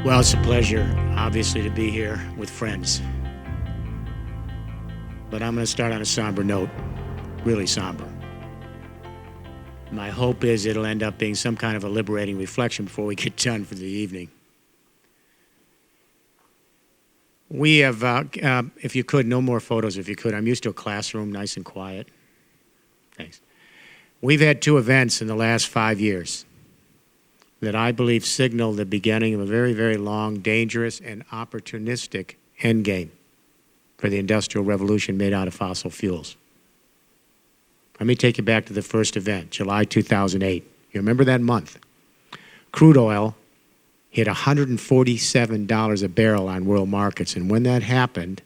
Well, it's a pleasure, obviously, to be here with friends. But I'm going to start on a somber note, really somber. My hope is it'll end up being some kind of a liberating reflection before we get done for the evening. We have, if you could, no more photos if you could. I'm used to a classroom, nice and quiet. Thanks. We've had two events in the last 5 years that I believe signal the beginning of a very, very long, dangerous, and opportunistic endgame for the Industrial Revolution made out of fossil fuels. Let me take you back to the first event, July 2008. You remember that month? Crude oil hit $147 a barrel on world markets, and when that happened,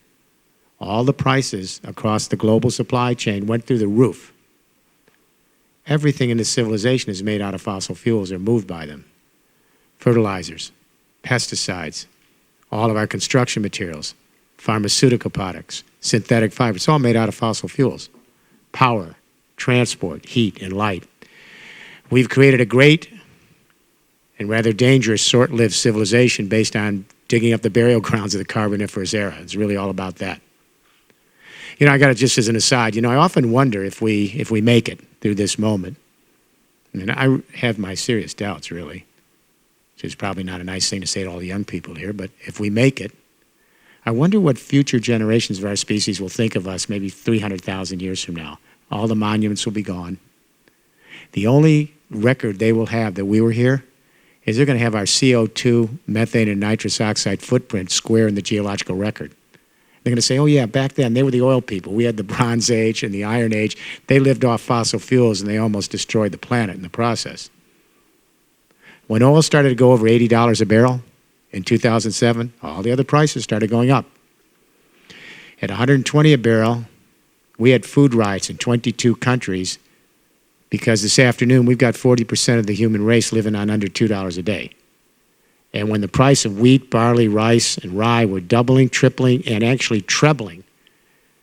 all the prices across the global supply chain went through the roof. Everything in this civilization is made out of fossil fuels or moved by them. Fertilizers, pesticides, all of our construction materials, pharmaceutical products, synthetic fiber, it's all made out of fossil fuels. Power, transport, heat, and light. We've created a great and rather dangerous short-lived civilization based on digging up the burial grounds of the Carboniferous era. It's really all about that. You know, I got it just as an aside. You know, I often wonder if we make it through this moment. I mean, I have my serious doubts, really, which is probably not a nice thing to say to all the young people here, but if we make it, I wonder what future generations of our species will think of us maybe 300,000 years from now. All the monuments will be gone. The only record they will have that we were here is they're going to have our CO2, methane, and nitrous oxide footprint square in the geological record. They're going to say, oh yeah, back then they were the oil people. We had the Bronze Age and the Iron Age. They lived off fossil fuels and they almost destroyed the planet in the process. When oil started to go over $80 a barrel in 2007, all the other prices started going up. At 120 a barrel, we had food riots in 22 countries because this afternoon we've got 40% of the human race living on under $2 a day. And when the price of wheat, barley, rice, and rye were doubling, tripling, and actually trebling,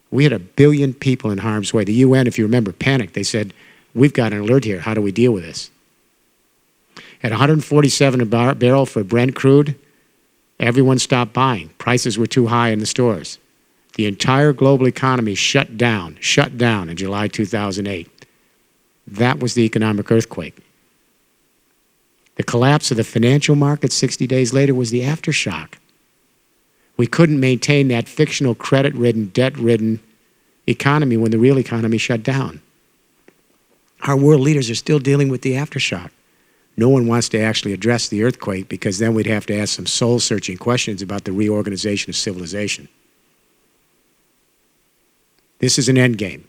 we had 1 billion people in harm's way. The UN, if you remember, panicked. They said, we've got an alert here. How do we deal with this? At 147 a barrel for Brent crude, everyone stopped buying. Prices were too high in the stores. The entire global economy shut down in July 2008. That was the economic earthquake. The collapse of the financial market 60 days later was the aftershock. We couldn't maintain that fictional credit-ridden, debt-ridden economy when the real economy shut down. Our world leaders are still dealing with the aftershock. No one wants to actually address the earthquake because then we'd have to ask some soul-searching questions about the reorganization of civilization. This is an endgame.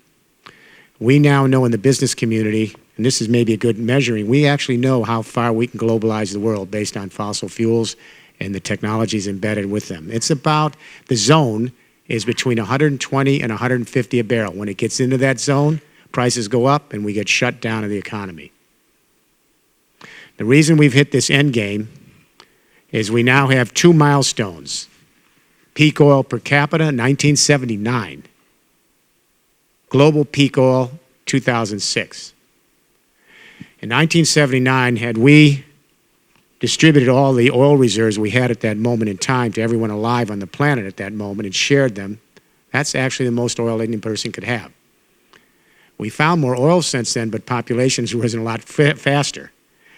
We now know in the business community, and this is maybe a good measuring, we actually know how far we can globalize the world based on fossil fuels and the technologies embedded with them. It's about, the zone is between 120 and 150 a barrel. When it gets into that zone, prices go up and we get shut down in the economy. The reason we've hit this end game is we now have two milestones. Peak oil per capita, 1979. Global peak oil, 2006. In 1979, had we distributed all the oil reserves we had at that moment in time to everyone alive on the planet at that moment and shared them, that's actually the most oil any person could have. We found more oil since then, but population's risen a lot faster.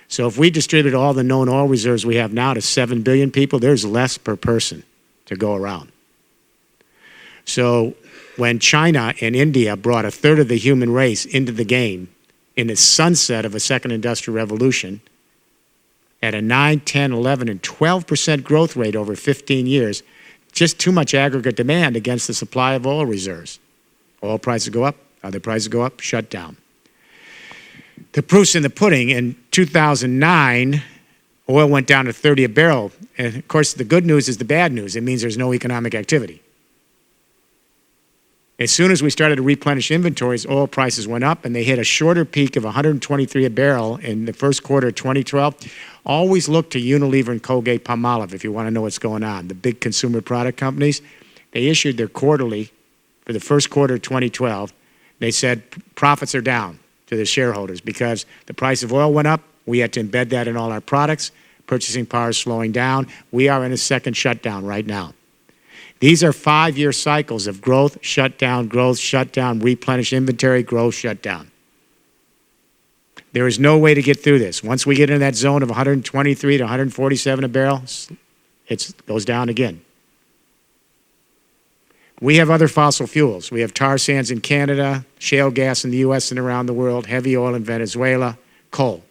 So if we distribute all the known oil reserves we have now to 7 billion people, there's less per person to go around. So when China and India brought a third of the human race into the game in the sunset of a second industrial revolution at a 9, 10, 11, and 12% growth rate over 15 years, just too much aggregate demand against the supply of oil reserves. Oil prices go up, other prices go up, shut down. The proof's in the pudding. In 2009, oil went down to 30 a barrel. And of course, the good news is the bad news. It means there's no economic activity. As soon as we started to replenish inventories, oil prices went up and they hit a shorter peak of 123 a barrel in the first quarter of 2012. Always look to Unilever and Colgate-Palmolive if you want to know what's going on. The big consumer product companies, they issued their quarterly for the first quarter of 2012. They said profits are down to the shareholders because the price of oil went up. We had to embed that in all our products. Purchasing power is slowing down. We are in a second shutdown right now. These are 5-year cycles of growth, shutdown, replenish inventory, growth, shutdown. There is no way to get through this. Once we get in that zone of 123 to 147 a barrel, it goes down again. We have other fossil fuels. We have tar sands in Canada, shale gas in the U.S. and around the world, heavy oil in Venezuela, coal.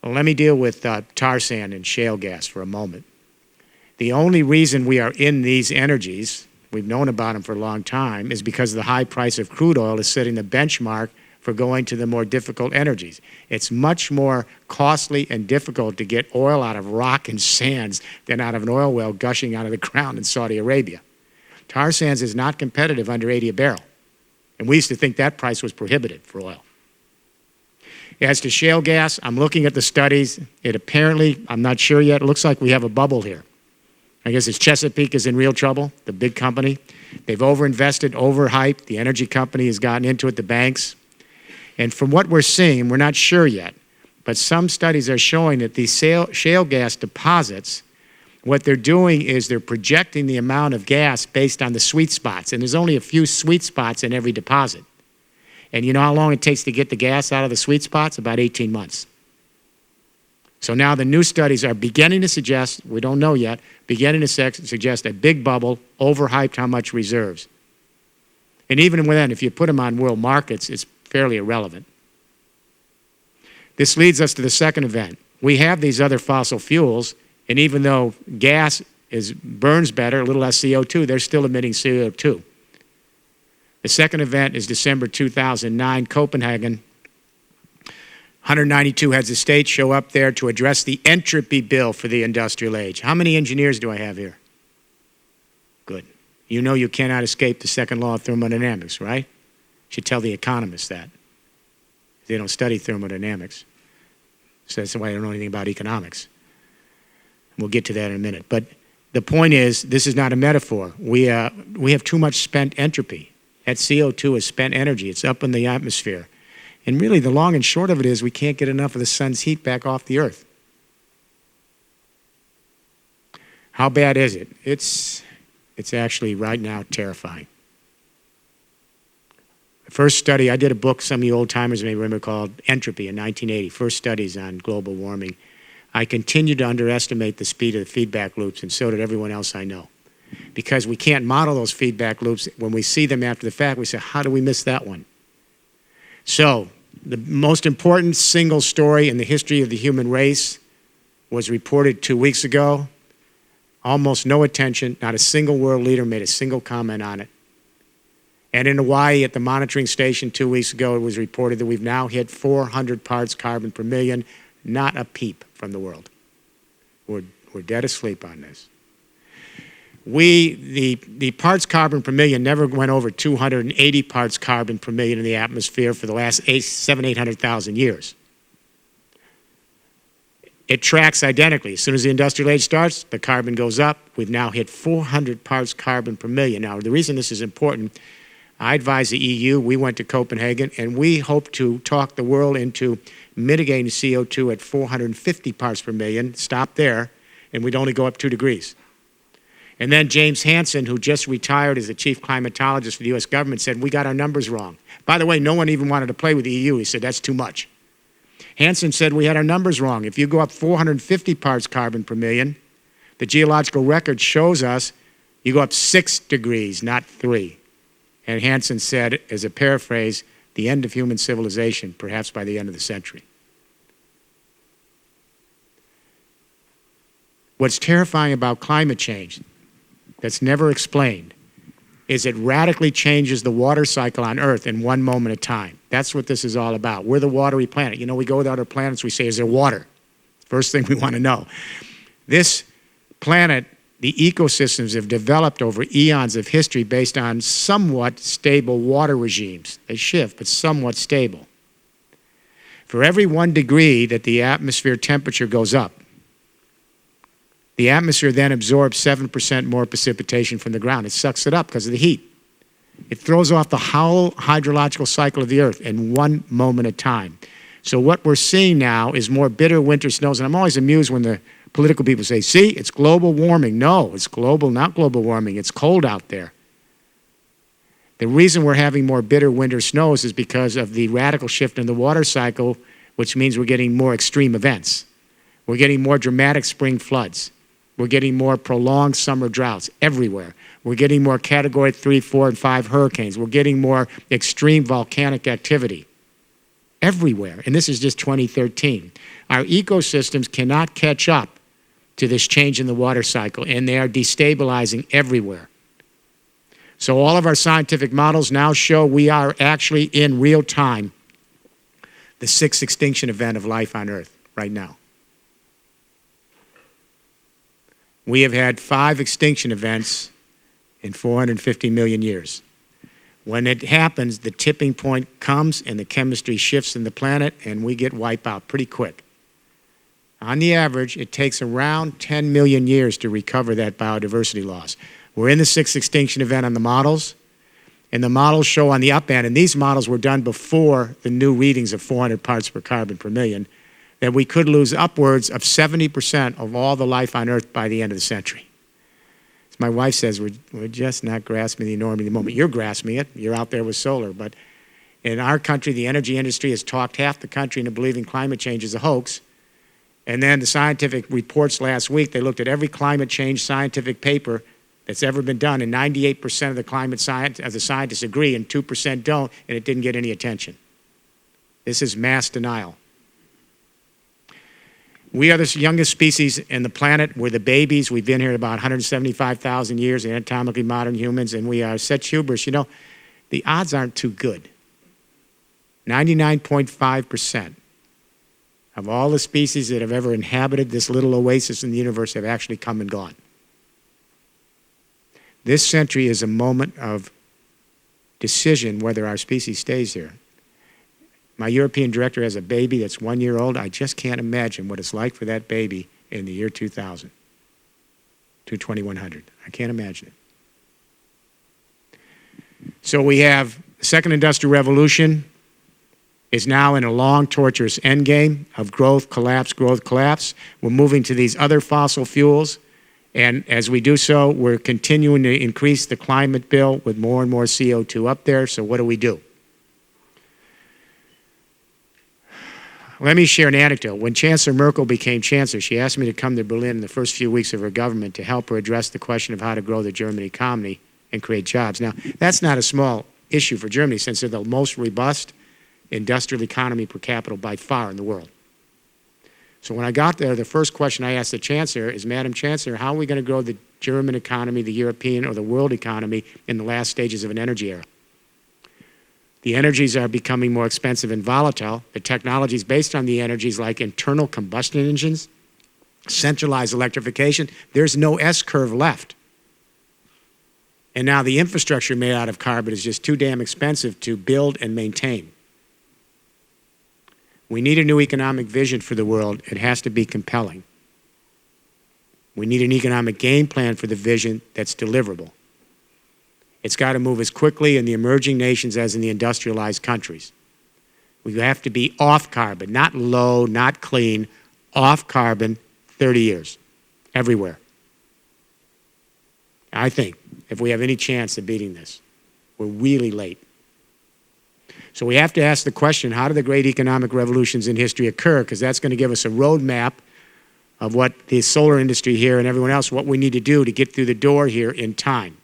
Well, let me deal with tar sand and shale gas for a moment. The only reason we are in these energies, we've known about them for a long time, is because the high price of crude oil is setting the benchmark for going to the more difficult energies. It's much more costly and difficult to get oil out of rock and sands than out of an oil well gushing out of the ground in Saudi Arabia. Tar sands is not competitive under 80 a barrel. And we used to think that price was prohibitive for oil. As to shale gas, I'm looking at the studies. It apparently, I'm not sure yet, it looks like we have a bubble here. I guess it's Chesapeake is in real trouble, the big company. They've overinvested, overhyped. The energy company has gotten into it, the banks. And from what we're seeing, we're not sure yet, but some studies are showing that these shale gas deposits, what they're doing is they're projecting the amount of gas based on the sweet spots. And there's only a few sweet spots in every deposit. And you know how long it takes to get the gas out of the sweet spots? About 18 months. So now the new studies are beginning to suggest, we don't know yet, beginning to suggest a big bubble, overhyped how much reserves. And even then, if you put them on world markets, it's fairly irrelevant. This leads us to the second event. We have these other fossil fuels, and even though gas burns better, a little less CO2, they're still emitting CO2. The second event is December 2009, Copenhagen. 192 heads of state show up there to address the entropy bill for the industrial age. How many engineers do I have here? Good. You know you cannot escape the second law of thermodynamics, right? Should tell the economists that. They don't study thermodynamics. So that's why I don't know anything about economics. We'll get to that in a minute. But the point is, this is not a metaphor. We have too much spent entropy. That CO2 is spent energy. It's up in the atmosphere. And really, the long and short of it is we can't get enough of the sun's heat back off the earth. How bad is it? It's actually right now terrifying. The first study, I did a book, some of you old timers may remember, called Entropy in 1980, first studies on global warming. I continue to underestimate the speed of the feedback loops, and so did everyone else I know. Because we can't model those feedback loops. When we see them after the fact, we say, how do we miss that one? So, the most important single story in the history of the human race was reported 2 weeks ago. Almost no attention, not a single world leader made a single comment on it. And in Hawaii, at the monitoring station 2 weeks ago, it was reported that we've now hit 400 parts carbon per million, not a peep from the world. We're dead asleep on this. The parts carbon per million never went over 280 parts carbon per million in the atmosphere for the last 800,000 years. It tracks identically. As soon as the industrial age starts, the carbon goes up. We've now hit 400 parts carbon per million. Now, the reason this is important, I advise the EU, we went to Copenhagen, and we hope to talk the world into mitigating CO2 at 450 parts per million, stop there, and we'd only go up 2 degrees. And then James Hansen, who just retired as the chief climatologist for the U.S. government, said, we got our numbers wrong. By the way, no one even wanted to play with the EU. He said, that's too much. Hansen said, we had our numbers wrong. If you go up 450 parts carbon per million, the geological record shows us you go up 6 degrees, not 3. And Hansen said, as a paraphrase, the end of human civilization, perhaps by the end of the century. What's terrifying about climate change that's never explained is it radically changes the water cycle on Earth in one moment of time. That's what this is all about. We're the watery planet. You know, we go to other planets, we say, is there water? First thing we want to know. This planet, the ecosystems have developed over eons of history based on somewhat stable water regimes. They shift, but somewhat stable. For every 1 degree that the atmosphere temperature goes up, the atmosphere then absorbs 7% more precipitation from the ground. It sucks it up because of the heat. It throws off the whole hydrological cycle of the Earth in one moment of time. So what we're seeing now is more bitter winter snows. And I'm always amused when the political people say, see, it's global warming. No, it's global, not global warming. It's cold out there. The reason we're having more bitter winter snows is because of the radical shift in the water cycle, which means we're getting more extreme events. We're getting more dramatic spring floods. We're getting more prolonged summer droughts everywhere. We're getting more Category 3, 4, and 5 hurricanes. We're getting more extreme volcanic activity everywhere. And this is just 2013. Our ecosystems cannot catch up to this change in the water cycle, and they are destabilizing everywhere. So all of our scientific models now show we are actually in real time the sixth extinction event of life on Earth right now. We have had 5 extinction events in 450 million years. When it happens, the tipping point comes and the chemistry shifts in the planet and we get wiped out pretty quick. On the average, it takes around 10 million years to recover that biodiversity loss. We're in the 6th extinction event on the models, and the models show on the up end, and these models were done before the new readings of 400 parts per carbon per million, that we could lose upwards of 70% of all the life on Earth by the end of the century. As my wife says, we're just not grasping the enormity of the moment. You're grasping it. You're out there with solar. But in our country, the energy industry has talked half the country into believing climate change is a hoax. And then the scientific reports last week, they looked at every climate change scientific paper that's ever been done, and 98% of the scientists agree, and 2% don't, and it didn't get any attention. This is mass denial. We are the youngest species in the planet. We're the babies. We've been here about 175,000 years, anatomically modern humans, and we are such hubris. You know, the odds aren't too good. 99.5% of all the species that have ever inhabited this little oasis in the universe have actually come and gone. This century is a moment of decision whether our species stays here. My European director has a baby that's 1 year old. I just can't imagine what it's like for that baby in the year 2000 to 2100. I can't imagine it. So we have the second industrial revolution is now in a long, torturous endgame of growth, collapse, growth, collapse. We're moving to these other fossil fuels. And as we do so, we're continuing to increase the climate bill with more and more CO2 up there. So what do? Let me share an anecdote. When Chancellor Merkel became chancellor, she asked me to come to Berlin in the first few weeks of her government to help her address the question of how to grow the German economy and create jobs. Now, that's not a small issue for Germany, since they're the most robust industrial economy per capita by far in the world. So when I got there, the first question I asked the Chancellor is, Madam Chancellor, how are we going to grow the German economy, the European, or the world economy in the last stages of an energy era? The energies are becoming more expensive and volatile. The technologies based on the energies, like internal combustion engines, centralized electrification, there's no S-curve left. And now the infrastructure made out of carbon is just too damn expensive to build and maintain. We need a new economic vision for the world. It has to be compelling. We need an economic game plan for the vision that's deliverable. It's got to move as quickly in the emerging nations as in the industrialized countries. We have to be off carbon, not low, not clean, off carbon 30 years, everywhere. I think if we have any chance of beating this, we're really late. So we have to ask the question, how do the great economic revolutions in history occur? Because that's going to give us a roadmap of what the solar industry here and everyone else, what we need to do to get through the door here in time.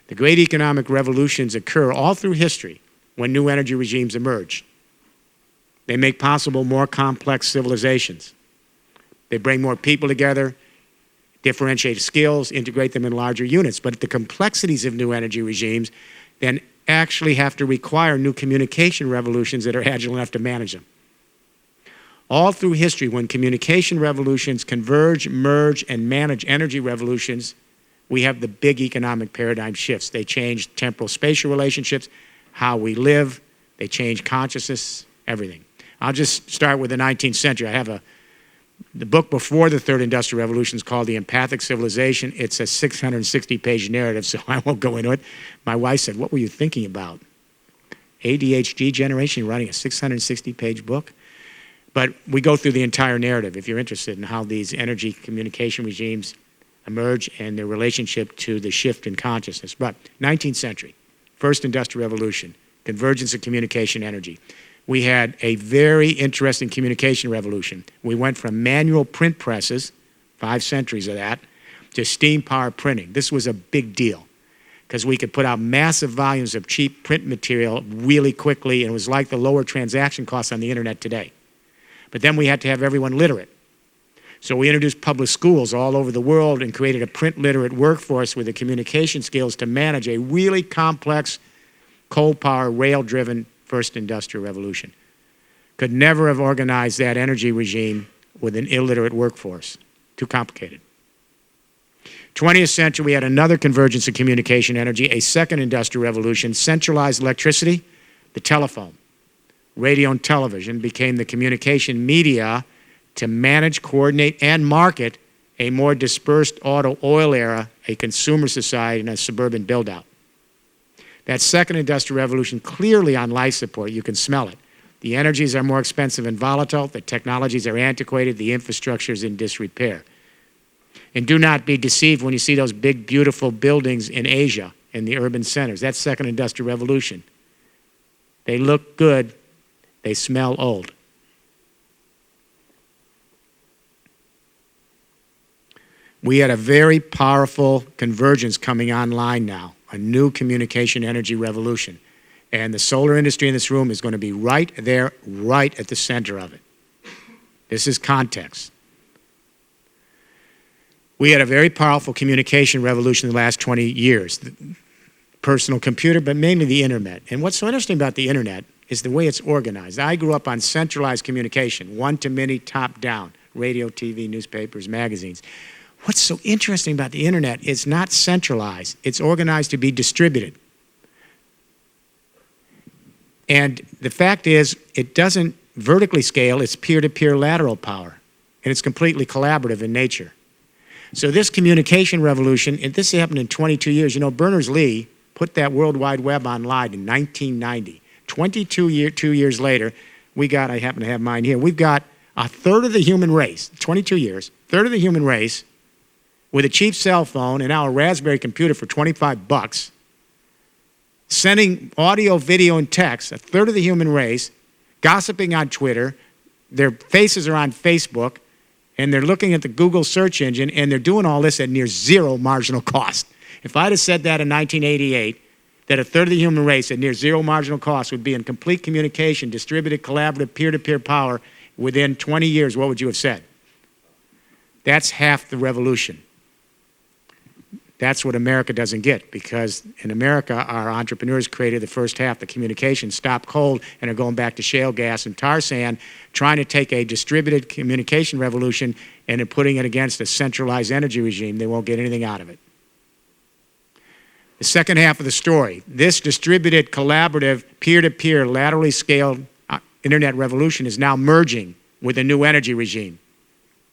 The great economic revolutions occur all through history when new energy regimes emerge. They make possible more complex civilizations. They bring more people together, differentiate skills, integrate them in larger units. But the complexities of new energy regimes then actually have to require new communication revolutions that are agile enough to manage them. All through history, when communication revolutions converge, merge, and manage energy revolutions, we have the big economic paradigm shifts. They change temporal spatial relationships, how we live, they change consciousness, everything. I'll just start with the 19th century. I have the book before the third industrial revolution is called The Empathic Civilization. It's a 660-page narrative, so I won't go into it. My wife said, what were you thinking about? ADHD generation writing a 660-page book. But we go through the entire narrative if you're interested in how these energy communication regimes emerge and their relationship to the shift in consciousness. But 19th century, first industrial revolution, convergence of communication energy. We had a very interesting communication revolution. We went from manual print presses, 5 centuries of that, to steam power printing. This was a big deal because we could put out massive volumes of cheap print material really quickly, and it was like the lower transaction costs on the internet today. But then we had to have everyone literate. So we introduced public schools all over the world and created a print literate workforce with the communication skills to manage a really complex coal power, rail driven first industrial revolution. Could never have organized that energy regime with an illiterate workforce. Too complicated. 20th century, we had another convergence of communication energy, a second industrial revolution, centralized electricity, the telephone. Radio and television became the communication media to manage, coordinate, and market a more dispersed auto oil era, a consumer society, and a suburban build-out. That second industrial revolution clearly on life support, you can smell it. The energies are more expensive and volatile, the technologies are antiquated, the infrastructure is in disrepair. And do not be deceived when you see those big, beautiful buildings in Asia, in the urban centers. That's second industrial revolution. They look good, they smell old. We had a very powerful convergence coming online now, a new communication energy revolution. And the solar industry in this room is going to be right there, right at the center of it. This is context. We had a very powerful communication revolution in the last 20 years. The personal computer, but mainly the internet. And what's so interesting about the internet is the way it's organized. I grew up on centralized communication, one-to-many, top-down, radio, TV, newspapers, magazines. What's so interesting about the internet is not centralized. It's organized to be distributed. And the fact is, it doesn't vertically scale, it's peer-to-peer lateral power. And it's completely collaborative in nature. So this communication revolution, and this happened in 22 years. You know, Berners-Lee put that World Wide Web online in 1990. 2 years later, we got, I happen to have mine here, we've got a third of the human race, 22 years, third of the human race with a cheap cell phone and now a Raspberry computer for $25, sending audio, video, and text, a third of the human race, gossiping on Twitter, their faces are on Facebook, and they're looking at the Google search engine, and they're doing all this at near zero marginal cost. If I'd have said that in 1988, that a third of the human race at near zero marginal cost would be in complete communication, distributed, collaborative, peer-to-peer power within 20 years, what would you have said? That's half the revolution. That's what America doesn't get, because in America, our entrepreneurs created the first half, the communication, stopped cold, and are going back to shale gas and tar sand, trying to take a distributed communication revolution and are putting it against a centralized energy regime. They won't get anything out of it. The second half of the story, this distributed, collaborative, peer-to-peer, laterally scaled internet revolution is now merging with a new energy regime,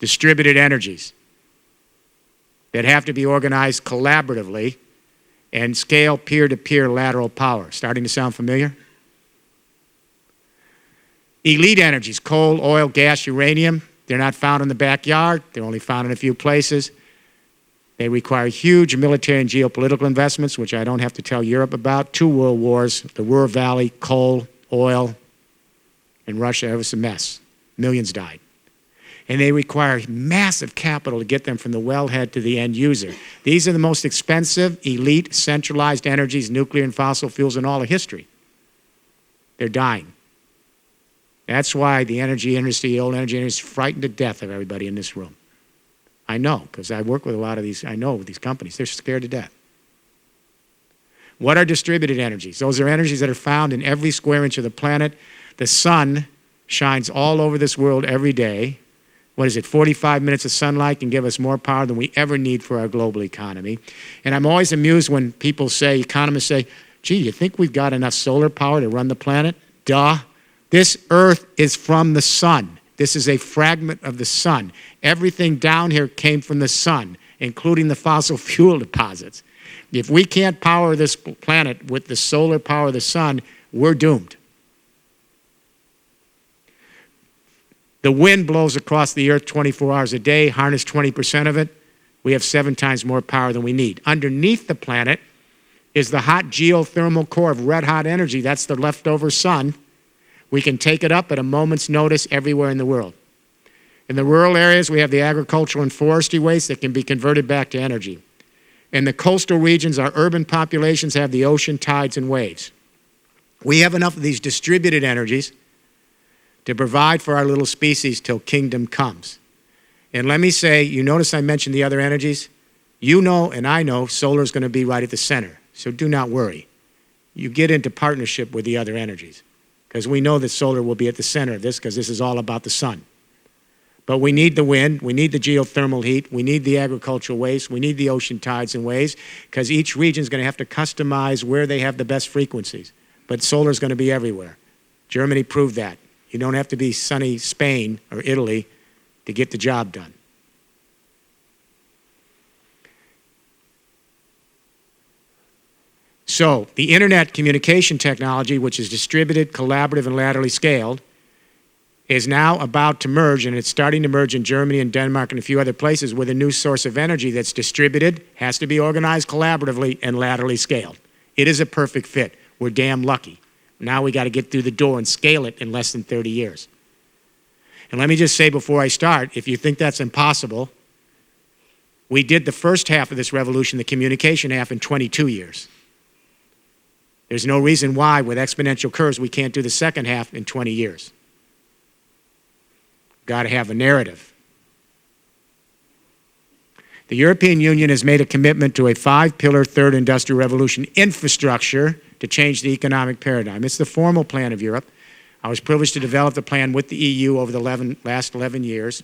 distributed energies that have to be organized collaboratively and scale peer-to-peer lateral power. Starting to sound familiar? Elite energies, coal, oil, gas, uranium, they're not found in the backyard. They're only found in a few places. They require huge military and geopolitical investments, which I don't have to tell Europe about. 2 world wars, the Ruhr Valley, coal, oil, and Russia, it was a mess. Millions died. And they require massive capital to get them from the wellhead to the end user. These are the most expensive, elite, centralized energies, nuclear and fossil fuels in all of history. They're dying. That's why the energy industry, the old energy industry, is frightened to death of everybody in this room. I know, because I work with a lot of these, I know these companies, they're scared to death. What are distributed energies? Those are energies that are found in every square inch of the planet. The sun shines all over this world every day. What is it, 45 minutes of sunlight can give us more power than we ever need for our global economy. And I'm always amused when people say, economists say, gee, you think we've got enough solar power to run the planet? Duh. This earth is from the sun. This is a fragment of the sun. Everything down here came from the sun, including the fossil fuel deposits. If we can't power this planet with the solar power of the sun, we're doomed. The wind blows across the earth 24 hours a day, harness 20% of it. We have 7 times more power than we need. Underneath the planet is the hot geothermal core of red hot energy. That's the leftover sun. We can take it up at a moment's notice everywhere in the world. In the rural areas, we have the agricultural and forestry waste that can be converted back to energy. In the coastal regions, our urban populations have the ocean, tides, and waves. We have enough of these distributed energies to provide for our little species till kingdom comes. And let me say, you notice I mentioned the other energies? You know and I know solar is going to be right at the center. So do not worry. You get into partnership with the other energies because we know that solar will be at the center of this because this is all about the sun. But we need the wind, we need the geothermal heat, we need the agricultural waste, we need the ocean tides and waves because each region is going to have to customize where they have the best frequencies. But solar is going to be everywhere. Germany proved that. You don't have to be sunny Spain or Italy to get the job done. So the internet communication technology, which is distributed, collaborative, and laterally scaled, is now about to merge, and it's starting to merge in Germany and Denmark and a few other places with a new source of energy that's distributed, has to be organized collaboratively, and laterally scaled. It is a perfect fit. We're damn lucky. Now we got to get through the door and scale it in less than 30 years. And let me just say before I start, if you think that's impossible, we did the first half of this revolution, the communication half, in 22 years. There's no reason why, with exponential curves, we can't do the second half in 20 years. Got to have a narrative. The European Union has made a commitment to a 5-pillar third industrial revolution infrastructure to change the economic paradigm. It's the formal plan of Europe. I was privileged to develop the plan with the EU over the last 11 years.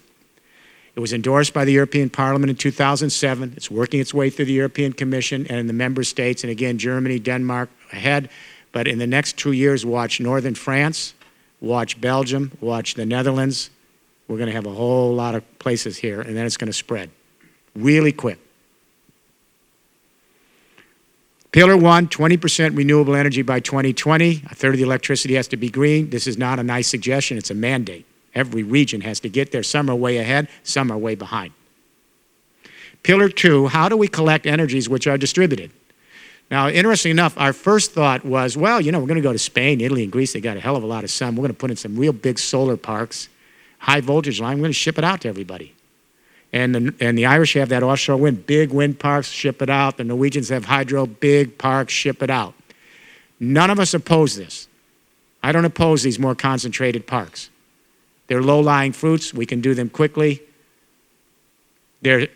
It was endorsed by the European Parliament in 2007. It's working its way through the European Commission and in the member states, and again, Germany, Denmark ahead. But in the next 2 years, watch northern France, watch Belgium, watch the Netherlands. We're going to have a whole lot of places here, and then it's going to spread really quick. Pillar 1, 20% renewable energy by 2020. A third of the electricity has to be green. This is not a nice suggestion. It's a mandate. Every region has to get there. Some are way ahead. Some are way behind. Pillar 2, how do we collect energies which are distributed? Now, interestingly enough, our first thought was, well, you know, we're going to go to Spain, Italy, and Greece. They got a hell of a lot of sun. We're going to put in some real big solar parks, high voltage line. We're going to ship it out to everybody. And the Irish have that offshore wind, big wind parks, ship it out. The Norwegians have hydro, big parks, ship it out. None of us oppose this. I don't oppose these more concentrated parks. They're low-lying fruits. We can do them quickly. They're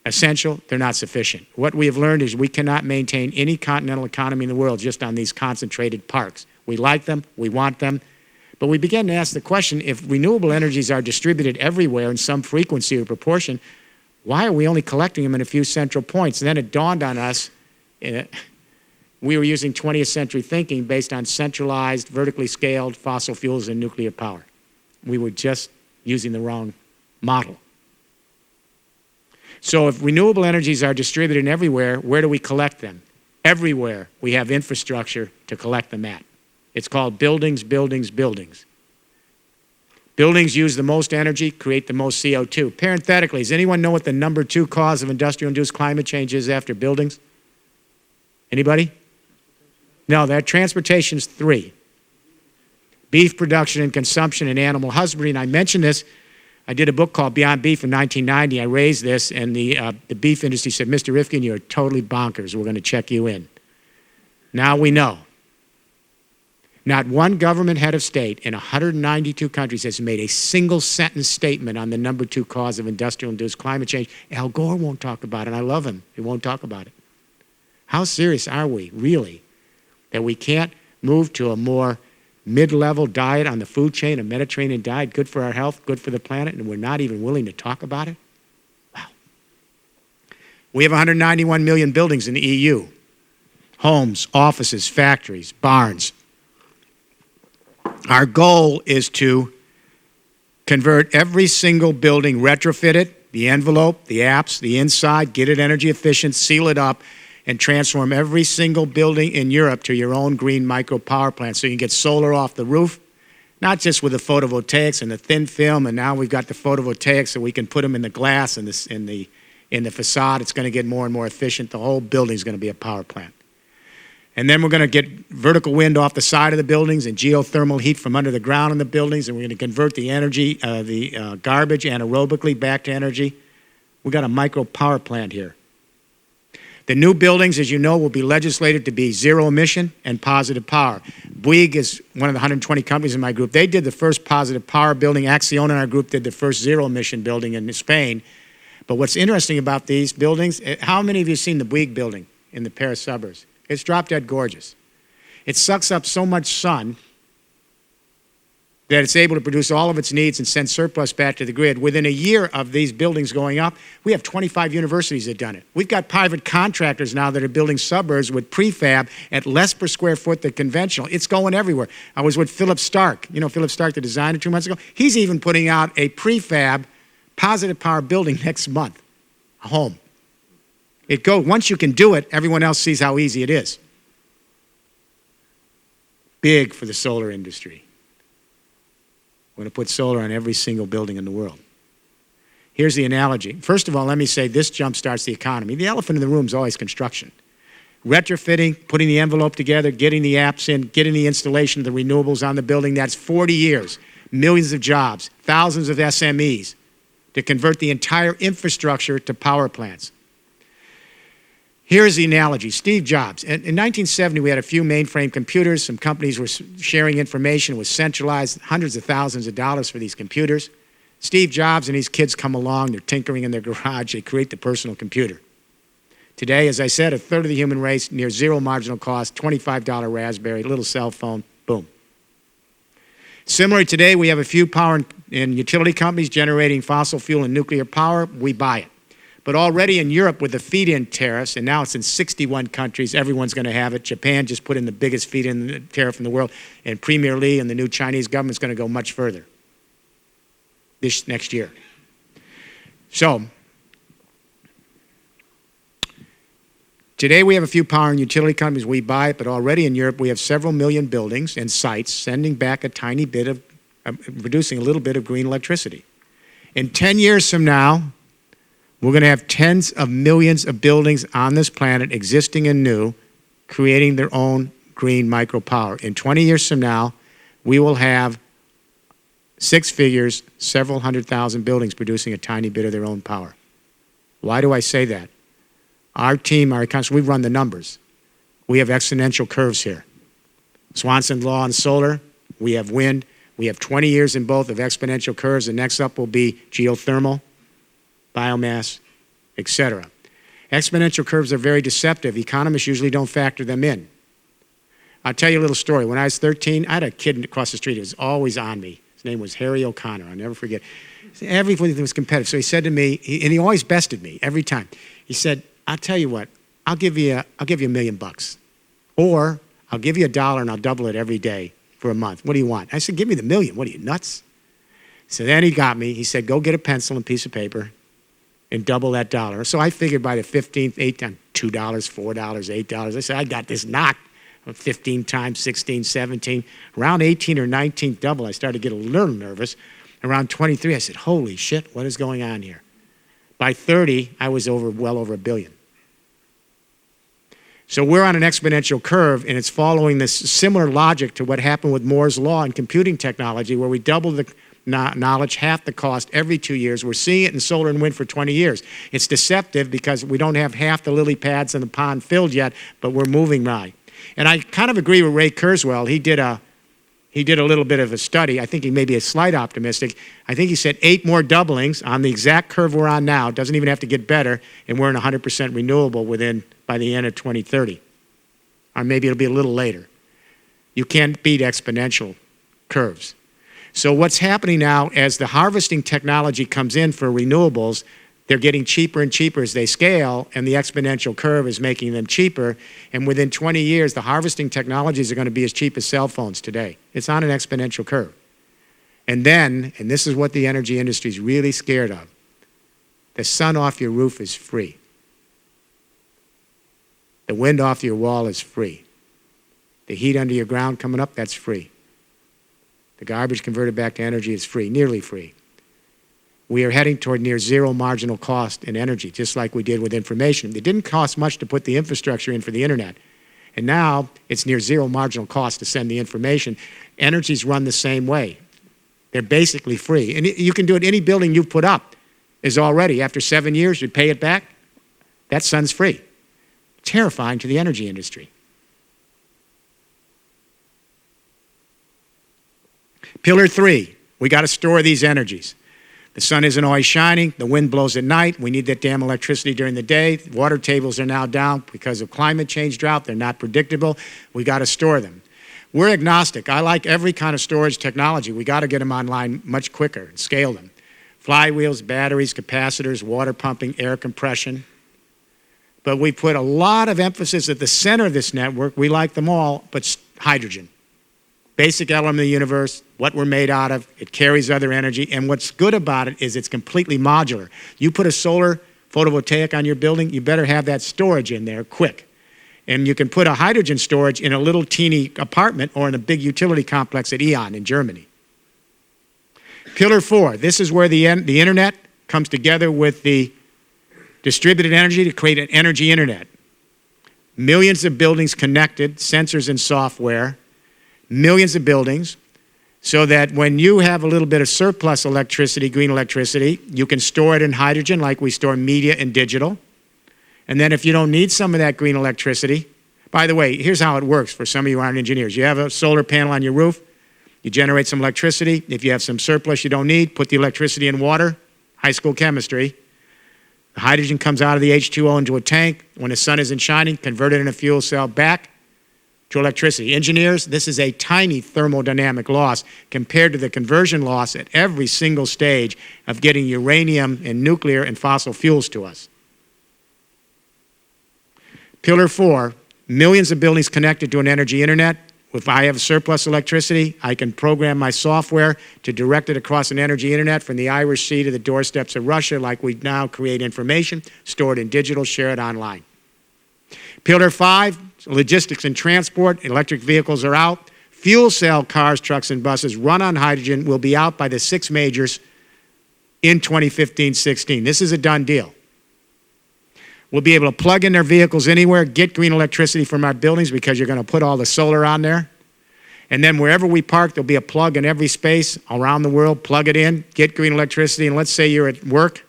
essential. They're not sufficient. What we have learned is we cannot maintain any continental economy in the world just on these concentrated parks. We like them. We want them. But we began to ask the question, if renewable energies are distributed everywhere in some frequency or proportion, why are we only collecting them in a few central points? And then it dawned on us, we were using 20th century thinking based on centralized, vertically scaled fossil fuels and nuclear power. We were just using the wrong model. So if renewable energies are distributed everywhere, where do we collect them? Everywhere we have infrastructure to collect them at. It's called buildings, buildings, buildings. Buildings use the most energy, create the most CO2. Parenthetically, does anyone know what the number 2 cause of industrial-induced climate change is after buildings? Anybody? No, that transportation's 3. Beef production and consumption and animal husbandry. And I mentioned this. I did a book called Beyond Beef in 1990. I raised this, and the beef industry said, Mr. Rifkin, you're totally bonkers. We're going to check you in. Now we know. Not one government head of state in 192 countries has made a single sentence statement on the number 2 cause of industrial-induced climate change. Al Gore won't talk about it. I love him. He won't talk about it. How serious are we, really, that we can't move to a more mid-level diet on the food chain, a Mediterranean diet, good for our health, good for the planet, and we're not even willing to talk about it? Wow. We have 191 million buildings in the EU. Homes, offices, factories, barns. Our goal is to convert every single building, retrofit it, the envelope, the apps, the inside, get it energy efficient, seal it up, and transform every single building in Europe to your own green micro power plant so you can get solar off the roof, not just with the photovoltaics and the thin film, and now we've got the photovoltaics so we can put them in the glass and in the facade. It's going to get more and more efficient. The whole building is going to be a power plant. And then we're going to get vertical wind off the side of the buildings and geothermal heat from under the ground in the buildings, and we're going to convert the energy, the garbage anaerobically back to energy. We've got a micro power plant here. The new buildings, as you know, will be legislated to be zero emission and positive power. Bouygues is one of the 120 companies in my group. They did the first positive power building. Acciona in our group did the first zero emission building in Spain. But what's interesting about these buildings, how many of you have seen the Bouygues building in the Paris suburbs? It's drop dead gorgeous. It sucks up so much sun that it's able to produce all of its needs and send surplus back to the grid. Within a year of these buildings going up, we have 25 universities that have done it. We've got private contractors now that are building suburbs with prefab at less per square foot than conventional. It's going everywhere. I was with Philip Stark. You know Philip Stark, the designer, 2 months ago? He's even putting out a prefab positive power building next month, a home. Once you can do it, everyone else sees how easy it is. Big for the solar industry. We're going to put solar on every single building in the world. Here's the analogy. First of all, let me say this jumpstarts the economy. The elephant in the room is always construction. Retrofitting, putting the envelope together, getting the apps in, getting the installation of the renewables on the building, that's 40 years, millions of jobs, thousands of SMEs to convert the entire infrastructure to power plants. Here's the analogy. Steve Jobs. In 1970, we had a few mainframe computers. Some companies were sharing information. It was centralized, hundreds of thousands of dollars for these computers. Steve Jobs and these kids come along. They're tinkering in their garage. They create the personal computer. Today, as I said, a third of the human race, near zero marginal cost, $25 Raspberry, little cell phone, boom. Similarly, today, we have a few power and utility companies generating fossil fuel and nuclear power. We buy it. But already in Europe with the feed-in tariffs, and now it's in 61 countries, everyone's going to have it. Japan just put in the biggest feed-in tariff in the world, and Premier Li and the new Chinese government's going to go much further this next year. So, today we have a few power and utility companies, we buy it, but already in Europe we have several million buildings and sites sending back a tiny bit of, producing a little bit of green electricity. In 10 years from now, we're going to have tens of millions of buildings on this planet, existing and new, creating their own green micropower. In 20 years from now, we will have 6 figures, several 100,000 buildings producing a tiny bit of their own power. Why do I say that? Our team, our economists, we run the numbers. We have exponential curves here. Swanson's law on solar, we have wind. We have 20 years in both of exponential curves. The next up will be geothermal, biomass, etc. Exponential curves are very deceptive. Economists usually don't factor them in. I'll tell you a little story. When I was 13, I had a kid across the street who was always on me. His name was Harry O'Connor. I'll never forget. Everything was competitive. So he said to me, and he always bested me every time. He said, I'll tell you what, I'll give you $1 million. Or I'll give you $1 and I'll double it every day for a month. What do you want? I said, give me the $1 million. What are you, nuts? So then he got me. He said, go get a pencil and a piece of paper and double that dollar. So I figured by the 15th, $2, $4, $8. I said, I got this knocked. 15 times, 16, 17. Around 18 or 19th double, I started to get a little nervous. Around 23, I said, holy shit, what is going on here? By 30, I was well over $1 billion. So we're on an exponential curve, and it's following this similar logic to what happened with Moore's Law in computing technology, where we double the knowledge, half the cost every 2 years. We're seeing it in solar and wind for 20 years. It's deceptive because we don't have half the lily pads in the pond filled yet, but we're moving right. And I kind of agree with Ray Kurzweil. He did a little bit of a study. I think he may be a slight optimistic. I think he said 8 more doublings on the exact curve we're on now. It doesn't even have to get better, and we're in 100% renewable by the end of 2030. Or maybe it'll be a little later. You can't beat exponential curves. So what's happening now as the harvesting technology comes in for renewables, they're getting cheaper and cheaper as they scale, and the exponential curve is making them cheaper. And within 20 years, the harvesting technologies are going to be as cheap as cell phones today. It's on an exponential curve. And then, and this is what the energy industry is really scared of, the sun off your roof is free. The wind off your wall is free. The heat under your ground coming up, that's free. The garbage converted back to energy is free, nearly free. We are heading toward near zero marginal cost in energy, just like we did with information. It didn't cost much to put the infrastructure in for the internet. And now it's near zero marginal cost to send the information. Energy's run the same way. They're basically free. And you can do it, any building you put up is already, after 7 years, you pay it back. That sun's free. Terrifying to the energy industry. Pillar 3, we got to store these energies. The sun isn't always shining, the wind blows at night, we need that damn electricity during the day. Water tables are now down because of climate change drought, they're not predictable. We got to store them. We're agnostic. I like every kind of storage technology. We got to get them online much quicker and scale them. Flywheels, batteries, capacitors, water pumping, air compression. But we put a lot of emphasis at the center of this network. We like them all, but hydrogen. Basic element of the universe, what we're made out of, it carries other energy, and what's good about it is it's completely modular. You put a solar photovoltaic on your building, you better have that storage in there quick. And you can put a hydrogen storage in a little teeny apartment or in a big utility complex at E.ON in Germany. Pillar 4, this is where the internet comes together with the distributed energy to create an energy internet. Millions of buildings connected, sensors and software, millions of buildings, so that when you have a little bit of surplus electricity, green electricity, you can store it in hydrogen like we store media and digital. And then if you don't need some of that green electricity, by the way, here's how it works for some of you who aren't engineers. You have a solar panel on your roof, you generate some electricity. If you have some surplus you don't need, put the electricity in water, high school chemistry. The hydrogen comes out of the H2O into a tank. When the sun isn't shining, convert it in a fuel cell back to electricity. Engineers, this is a tiny thermodynamic loss compared to the conversion loss at every single stage of getting uranium and nuclear and fossil fuels to us. Pillar 4, millions of buildings connected to an energy internet. If I have surplus electricity, I can program my software to direct it across an energy internet from the Irish Sea to the doorsteps of Russia, like we now create information, store it in digital, share it online. Pillar 5, logistics and transport. Electric vehicles are out. Fuel cell cars, trucks, and buses run on hydrogen will be out by the 6 majors in 2015-16. This is a done deal. We'll be able to plug in their vehicles anywhere, get green electricity from our buildings because you're going to put all the solar on there. And then wherever we park, there'll be a plug in every space around the world. Plug it in, get green electricity, and let's say you're at work,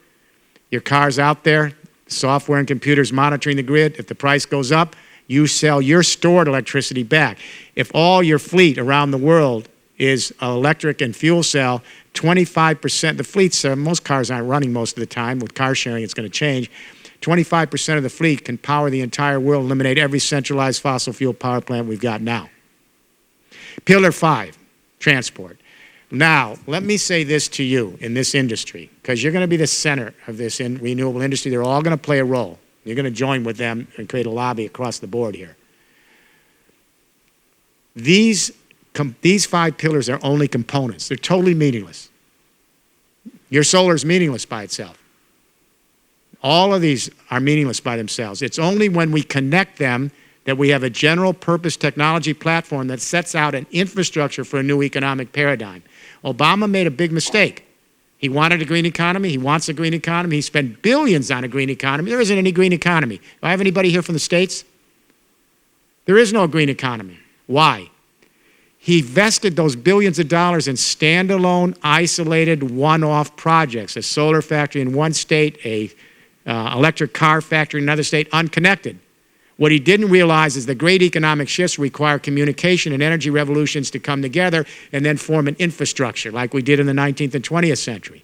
your car's out there, software and computers monitoring the grid. If the price goes up, you sell your stored electricity back. If all your fleet around the world is electric and fuel cell, 25%, the fleets, most cars aren't running most of the time. With car sharing, it's going to change. 25% of the fleet can power the entire world, eliminate every centralized fossil fuel power plant we've got now. Pillar 5, transport. Now, let me say this to you in this industry, because you're going to be the center of this renewable industry. They're all going to play a role. You're going to join with them and create a lobby across the board here. These 5 pillars are only components. They're totally meaningless. Your solar is meaningless by itself. All of these are meaningless by themselves. It's only when we connect them that we have a general purpose technology platform that sets out an infrastructure for a new economic paradigm. Obama made a big mistake. He wanted a green economy. He wants a green economy. He spent billions on a green economy. There isn't any green economy. Do I have anybody here from the States? There is no green economy. Why? He vested those billions of dollars in standalone, isolated, one-off projects. A solar factory in one state, a electric car factory in another state, unconnected. What he didn't realize is the great economic shifts require communication and energy revolutions to come together and then form an infrastructure like we did in the 19th and 20th century.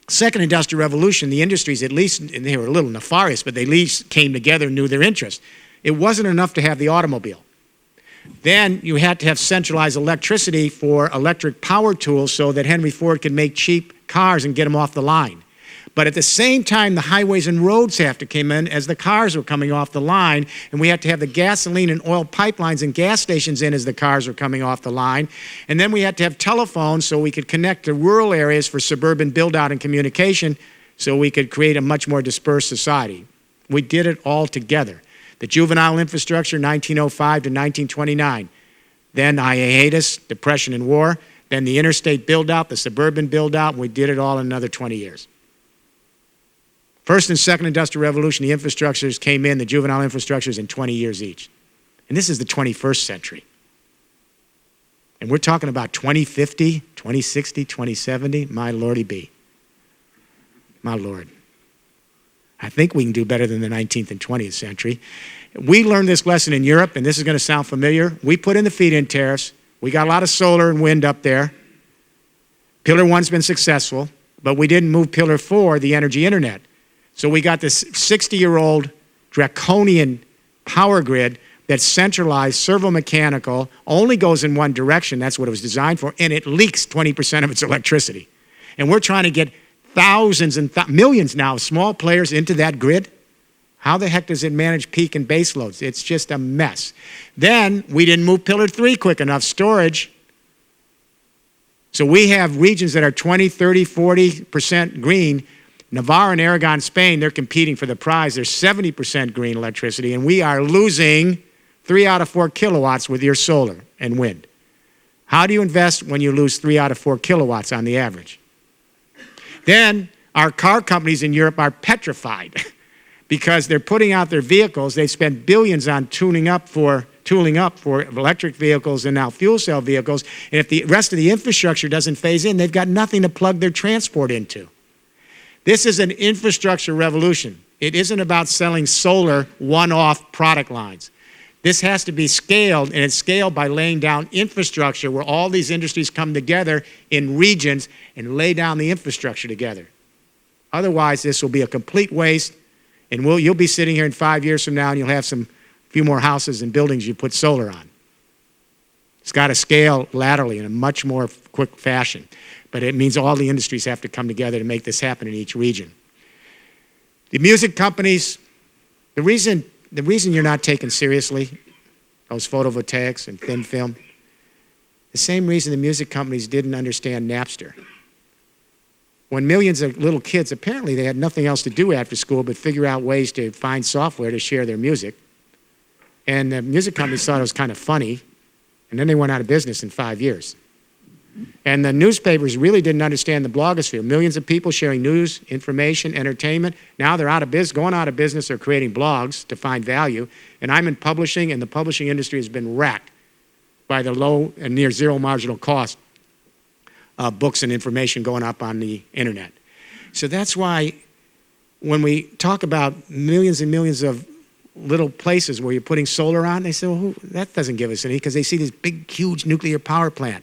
Second industrial revolution, the industries at least, and they were a little nefarious, but they at least came together and knew their interests. It wasn't enough to have the automobile. Then you had to have centralized electricity for electric power tools so that Henry Ford could make cheap cars and get them off the line. But at the same time, the highways and roads have to come in as the cars were coming off the line, and we had to have the gasoline and oil pipelines and gas stations in as the cars were coming off the line. And then we had to have telephones so we could connect to rural areas for suburban build-out and communication so we could create a much more dispersed society. We did it all together. The juvenile infrastructure, 1905 to 1929. Then hiatus, depression and war. Then the interstate build-out, the suburban build-out, and we did it all in another 20 years. First and second industrial revolution, the infrastructures came in, the juvenile infrastructures in 20 years each. And this is the 21st century. And we're talking about 2050, 2060, 2070, my lordy be. My Lord. I think we can do better than the 19th and 20th century. We learned this lesson in Europe, and this is going to sound familiar. We put in the feed-in tariffs. We got a lot of solar and wind up there. Pillar 1's been successful, but we didn't move Pillar 4, the energy internet. So we got this 60-year-old draconian power grid that's centralized, servo-mechanical, only goes in one direction. That's what it was designed for, and it leaks 20% of its electricity. And we're trying to get thousands and millions now of small players into that grid. How the heck does it manage peak and base loads? It's just a mess. Then we didn't move Pillar 3 quick enough, storage. So we have regions that are 20, 30, 40% green. Navarre and Aragon, Spain, they're competing for the prize. They're 70% green electricity, and we are losing 3 out of 4 kilowatts with your solar and wind. How do you invest when you lose 3 out of 4 kilowatts on the average? Then our car companies in Europe are petrified because they're putting out their vehicles. They spend billions on tooling up for electric vehicles and now fuel cell vehicles. And if the rest of the infrastructure doesn't phase in, they've got nothing to plug their transport into. This is an infrastructure revolution. It isn't about selling solar one-off product lines. This has to be scaled, and it's scaled by laying down infrastructure where all these industries come together in regions and lay down the infrastructure together. Otherwise, this will be a complete waste, and you'll be sitting here in 5 years from now, and you'll have some few more houses and buildings you put solar on. It's got to scale laterally in a much more quick fashion. But it means all the industries have to come together to make this happen in each region. The music companies, the reason you're not taken seriously, those photovoltaics and thin film, the same reason the music companies didn't understand Napster. When millions of little kids, apparently they had nothing else to do after school but figure out ways to find software to share their music. And the music companies thought it was kind of funny, and then they went out of business in 5 years. And the newspapers really didn't understand the blogosphere. Millions of people sharing news, information, entertainment. Now they're going out of business or creating blogs to find value. And I'm in publishing, and the publishing industry has been wrecked by the low and near zero marginal cost of books and information going up on the internet. So that's why when we talk about millions and millions of little places where you're putting solar on, they say, well, that doesn't give us any, because they see this big, huge nuclear power plant.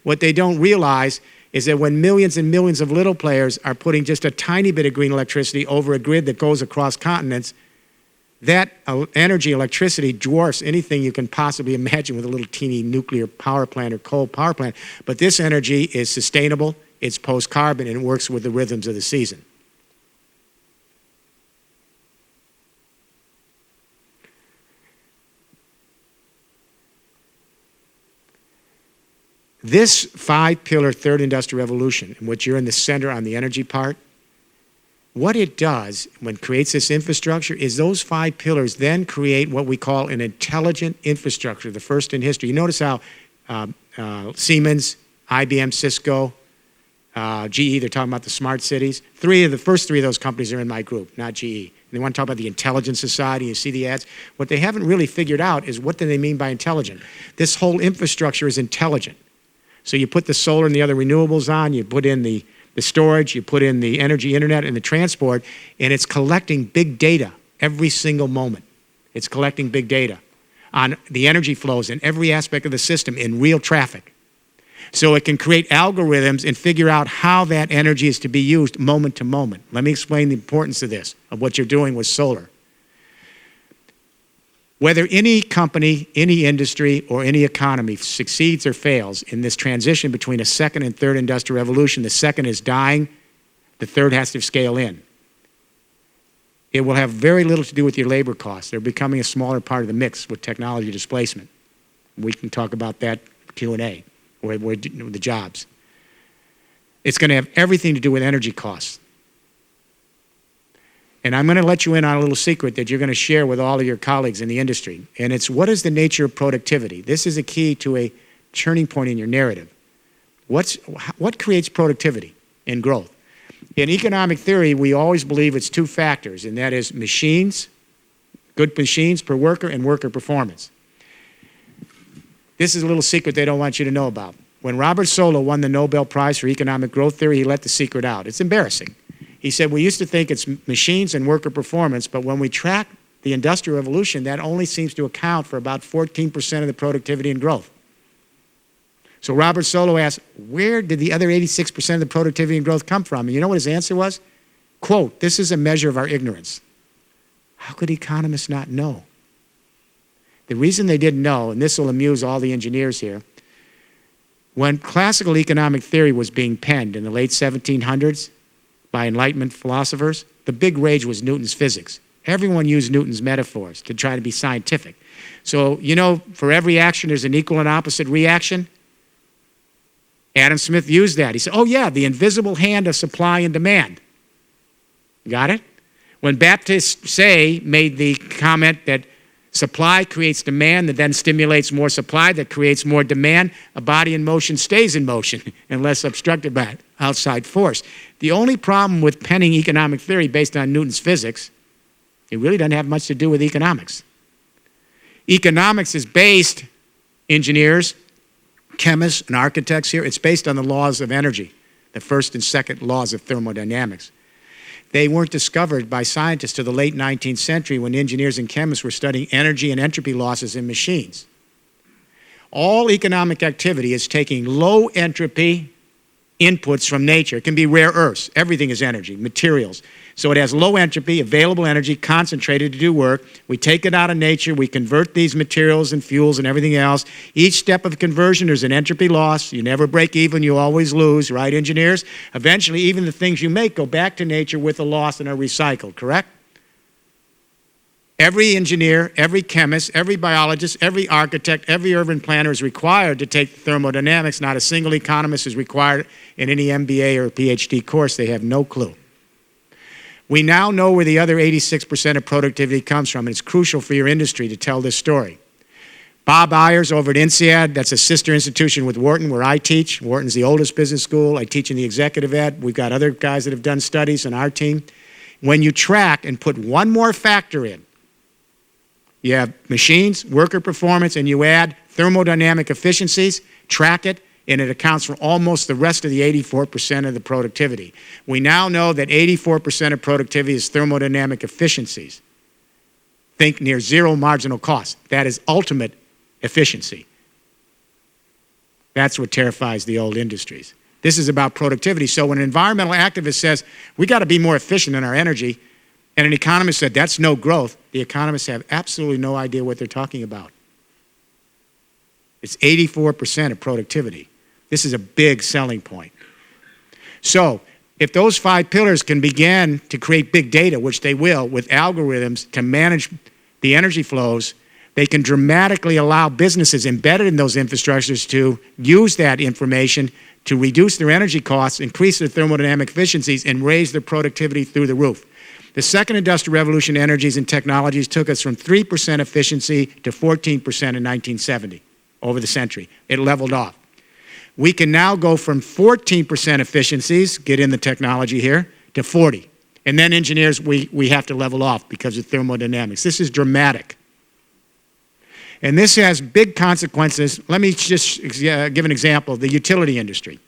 What they don't realize is that when millions and millions of little players are putting just a tiny bit of green electricity over a grid that goes across continents, that energy, electricity, dwarfs anything you can possibly imagine with a little teeny nuclear power plant or coal power plant. But this energy is sustainable, it's post-carbon, and it works with the rhythms of the season. This 5-pillar third industrial revolution, in which you're in the center on the energy part, what it does when it creates this infrastructure is those 5 pillars then create what we call an intelligent infrastructure, the first in history. You notice how Siemens, IBM, Cisco, GE, they're talking about the smart cities. The first 3 of those companies are in my group, not GE. And they want to talk about the intelligent society. You see the ads. What they haven't really figured out is what do they mean by intelligent. This whole infrastructure is intelligent. So you put the solar and the other renewables on, you put in the storage, you put in the energy internet and the transport, and it's collecting big data every single moment. It's collecting big data on the energy flows in every aspect of the system in real traffic. So it can create algorithms and figure out how that energy is to be used moment to moment. Let me explain the importance of this, of what you're doing with solar. Whether any company, any industry, or any economy succeeds or fails in this transition between a second and third industrial revolution, the second is dying, the third has to scale in. It will have very little to do with your labor costs. They're becoming a smaller part of the mix with technology displacement. We can talk about that Q&A, or the jobs. It's going to have everything to do with energy costs. And I'm going to let you in on a little secret that you're going to share with all of your colleagues in the industry. And it's, what is the nature of productivity? This is a key to a turning point in your narrative. What creates productivity and growth? In economic theory, we always believe it's two factors, and that is machines, good machines per worker, and worker performance. This is a little secret they don't want you to know about. When Robert Solow won the Nobel Prize for Economic Growth Theory, he let the secret out. It's embarrassing. He said, we used to think it's machines and worker performance, but when we track the Industrial Revolution, that only seems to account for about 14% of the productivity and growth. So Robert Solow asked, where did the other 86% of the productivity and growth come from? And you know what his answer was? Quote, this is a measure of our ignorance. How could economists not know? The reason they didn't know, and this will amuse all the engineers here, when classical economic theory was being penned in the late 1700s by Enlightenment philosophers, the big rage was Newton's physics. Everyone used Newton's metaphors to try to be scientific. So, you know, for every action, there's an equal and opposite reaction. Adam Smith used that. He said, oh yeah, the invisible hand of supply and demand. Got it? When Baptiste Say made the comment that supply creates demand that then stimulates more supply that creates more demand, a body in motion stays in motion unless obstructed by outside force. The only problem with penning economic theory based on Newton's physics, it really doesn't have much to do with economics. Economics is based, engineers, chemists, and architects here, it's based on the laws of energy, the first and second laws of thermodynamics. They weren't discovered by scientists till the late 19th century when engineers and chemists were studying energy and entropy losses in machines. All economic activity is taking low entropy inputs from nature. It can be rare earths. Everything is energy, materials. So it has low entropy, available energy, concentrated to do work. We take it out of nature. We convert these materials and fuels and everything else. Each step of conversion, there's an entropy loss. You never break even. You always lose, right, engineers? Eventually, even the things you make go back to nature with a loss and are recycled, correct? Every engineer, every chemist, every biologist, every architect, every urban planner is required to take thermodynamics. Not a single economist is required in any MBA or PhD course. They have no clue. We now know where the other 86% of productivity comes from, and it's crucial for your industry to tell this story. Bob Ayers over at INSEAD, that's a sister institution with Wharton where I teach. Wharton's the oldest business school. I teach in the executive ed. We've got other guys that have done studies on our team. When you track and put one more factor in, you have machines, worker performance, and you add thermodynamic efficiencies, track it, and it accounts for almost the rest of the 84% of the productivity. We now know that 84% of productivity is thermodynamic efficiencies. Think near zero marginal cost. That is ultimate efficiency. That's what terrifies the old industries. This is about productivity. So when an environmental activist says, we got to be more efficient in our energy, and an economist said, that's no growth, the economists have absolutely no idea what they're talking about. It's 84% of productivity. This is a big selling point. So if those 5 pillars can begin to create big data, which they will, with algorithms to manage the energy flows, they can dramatically allow businesses embedded in those infrastructures to use that information to reduce their energy costs, increase their thermodynamic efficiencies, and raise their productivity through the roof. The second industrial revolution, energies and technologies, took us from 3% efficiency to 14% in 1970 over the century. It leveled off. We can now go from 14% efficiencies, get in the technology here, to 40. And then engineers, we have to level off because of thermodynamics. This is dramatic. And this has big consequences. Let me just give an example, the utility industry.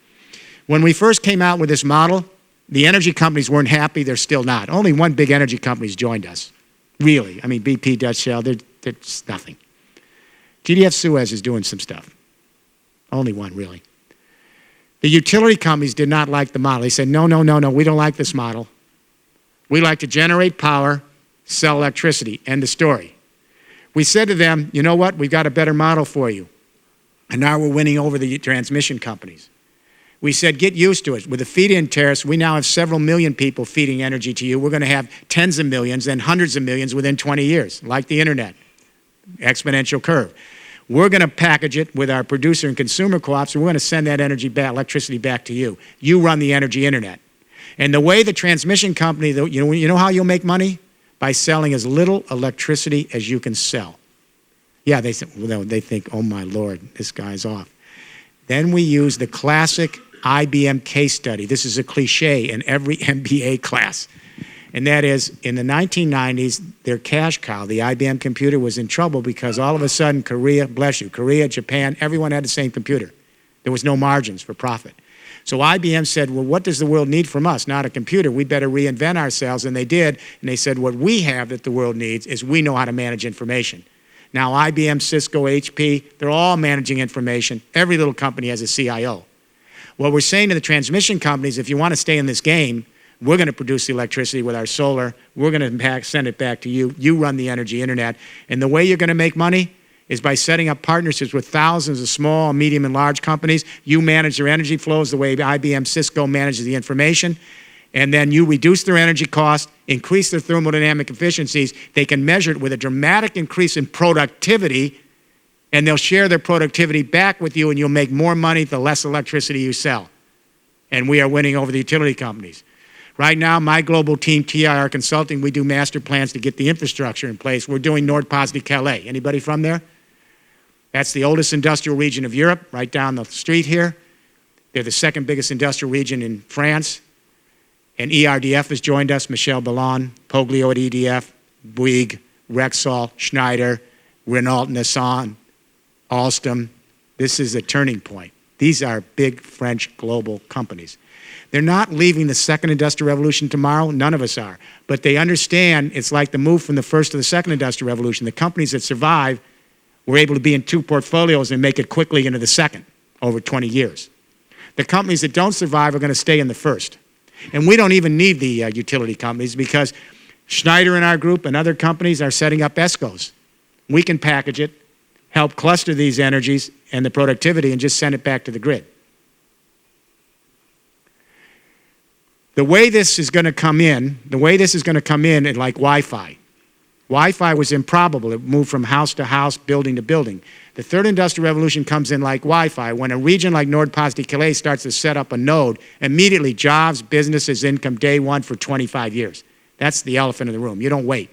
When we first came out with this model, the energy companies weren't happy. They're still not. Only one big energy company's joined us, really. I mean, BP, Dutch Shell, they're nothing. GDF Suez is doing some stuff. Only one, really. The utility companies did not like the model. They said, no, we don't like this model. We like to generate power, sell electricity, end of story. We said to them, you know what, we've got a better model for you. And now we're winning over the transmission companies. We said, get used to it. With the feed-in tariffs, we now have several million people feeding energy to you. We're going to have tens of millions, then hundreds of millions within 20 years, like the internet, exponential curve. We're going to package it with our producer and consumer co-ops, and we're going to send that energy back, electricity back to you. You run the energy internet. And the way the transmission company, you know how you'll make money? By selling as little electricity as you can sell. Yeah, they think, oh my Lord, this guy's off. Then we use the classic IBM case study. This is a cliche in every MBA class. And that is, in the 1990s, their cash cow, the IBM computer, was in trouble because all of a sudden Korea, bless you, Korea, Japan, everyone had the same computer. There was no margins for profit. So IBM said, well, what does the world need from us? Not a computer. We better reinvent ourselves. And they did. And they said, what we have that the world needs is we know how to manage information. Now, IBM, Cisco, HP, they're all managing information. Every little company has a CIO. What we're saying to the transmission companies, if you want to stay in this game, we're going to produce the electricity with our solar. We're going to send it back to you. You run the energy internet. And the way you're going to make money is by setting up partnerships with thousands of small, medium, and large companies. You manage their energy flows the way IBM, Cisco manages the information. And then you reduce their energy costs, increase their thermodynamic efficiencies. They can measure it with a dramatic increase in productivity, and they'll share their productivity back with you, and you'll make more money the less electricity you sell. And we are winning over the utility companies. Right now, my global team, TIR Consulting, we do master plans to get the infrastructure in place. We're doing Nord-Pas-de-Calais. Anybody from there? That's the oldest industrial region of Europe, right down the street here. They're the second biggest industrial region in France. And ERDF has joined us, Michel Ballon, Poglio at EDF, Bouygues, Rexall, Schneider, Renault, Nissan, Alstom. This is a turning point. These are big French global companies. They're not leaving the second industrial revolution tomorrow. None of us are. But they understand it's like the move from the first to the second industrial revolution. The companies that survive were able to be in two portfolios and make it quickly into the second over 20 years. The companies that don't survive are going to stay in the first. And we don't even need the utility companies because Schneider and our group and other companies are setting up ESCOs. We can package it, help cluster these energies and the productivity, and just send it back to the grid. The way this is going to come in, is like Wi-Fi. Wi-Fi was improbable. It moved from house to house, building to building. The third industrial revolution comes in like Wi-Fi. When a region like Nord-Pas-de-Calais starts to set up a node, immediately jobs, businesses, income, day one for 25 years. That's the elephant in the room. You don't wait.